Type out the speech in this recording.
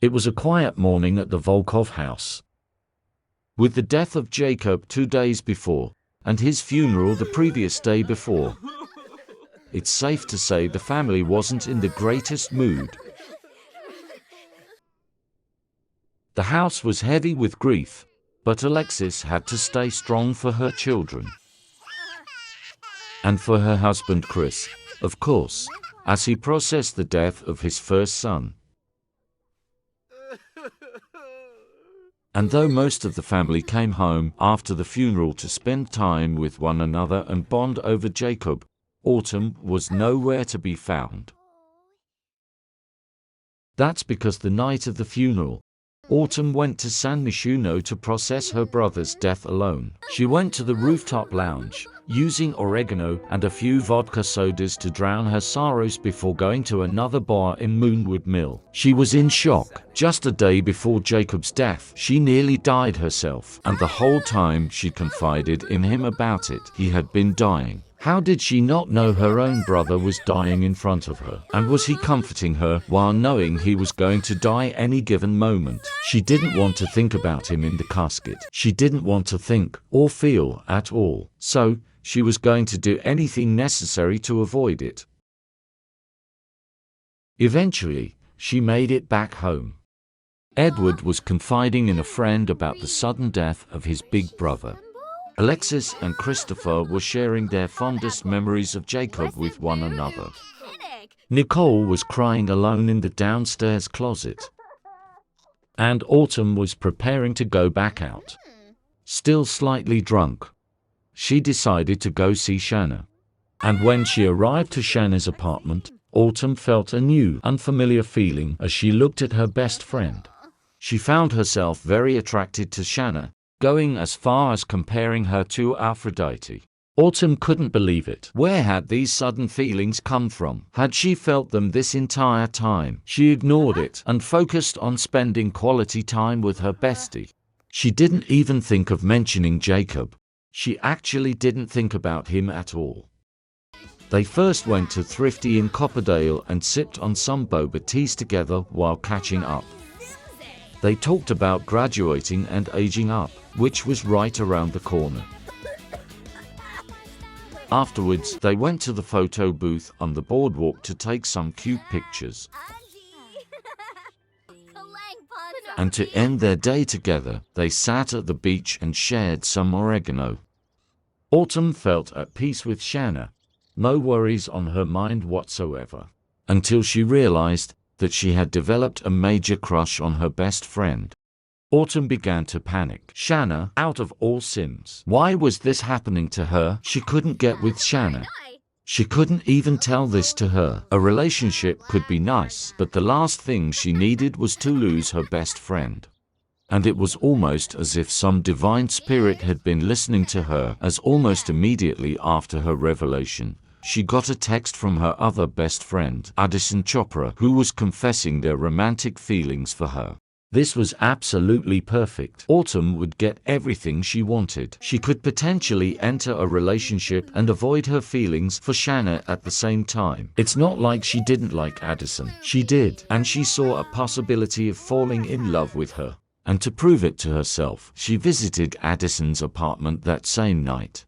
It was a quiet morning at the Volkov house. With the death of Jacob 2 days before, and his funeral the previous day before, it's safe to say the family wasn't in the greatest mood. The house was heavy with grief, but Alexis had to stay strong for her children. And for her husband Chris, of course, as he processed the death of his first son. And though most of the family came home after the funeral to spend time with one another and bond over Jacob, Autumn was nowhere to be found. That's because the night of the funeral, Autumn went to San Myshuno to process her brother's death alone. She went to the rooftop lounge, using oregano and a few vodka sodas to drown her sorrows before going to another bar in Moonwood Mill. She was in shock. Just a day before Jacob's death, she nearly died herself, and the whole time she confided in him about it. He had been dying. How did she not know her own brother was dying in front of her? And was he comforting her while knowing he was going to die any given moment? She didn't want to think about him in the casket. She didn't want to think or feel at all. So, she was going to do anything necessary to avoid it. Eventually, she made it back home. Edward was confiding in a friend about the sudden death of his big brother. Alexis and Christopher were sharing their fondest memories of Jacob with one another. Nicole was crying alone in the downstairs closet. And Autumn was preparing to go back out. Still slightly drunk, she decided to go see Shanna. And when she arrived to Shanna's apartment, Autumn felt a new, unfamiliar feeling as she looked at her best friend. She found herself very attracted to Shanna, going as far as comparing her to Aphrodite. Autumn couldn't believe it. Where had these sudden feelings come from? Had she felt them this entire time? She ignored it and focused on spending quality time with her bestie. She didn't even think of mentioning Jacob. She actually didn't think about him at all. They first went to Thrifty in Copperdale and sipped on some boba teas together while catching up. They talked about graduating and aging up, which was right around the corner. Afterwards, they went to the photo booth on the boardwalk to take some cute pictures. And to end their day together, they sat at the beach and shared some oregano. Autumn felt at peace with Shanna, no worries on her mind whatsoever, until she realized that she had developed a major crush on her best friend. Autumn began to panic. Shanna, out of all Sims. Why was this happening to her? She couldn't get with Shanna. She couldn't even tell this to her. A relationship could be nice, but the last thing she needed was to lose her best friend. And it was almost as if some divine spirit had been listening to her, as almost immediately after her revelation, she got a text from her other best friend, Addison Chopra, who was confessing their romantic feelings for her. This was absolutely perfect. Autumn would get everything she wanted. She could potentially enter a relationship and avoid her feelings for Shanna at the same time. It's not like she didn't like Addison. She did, and she saw a possibility of falling in love with her. And to prove it to herself, she visited Addison's apartment that same night.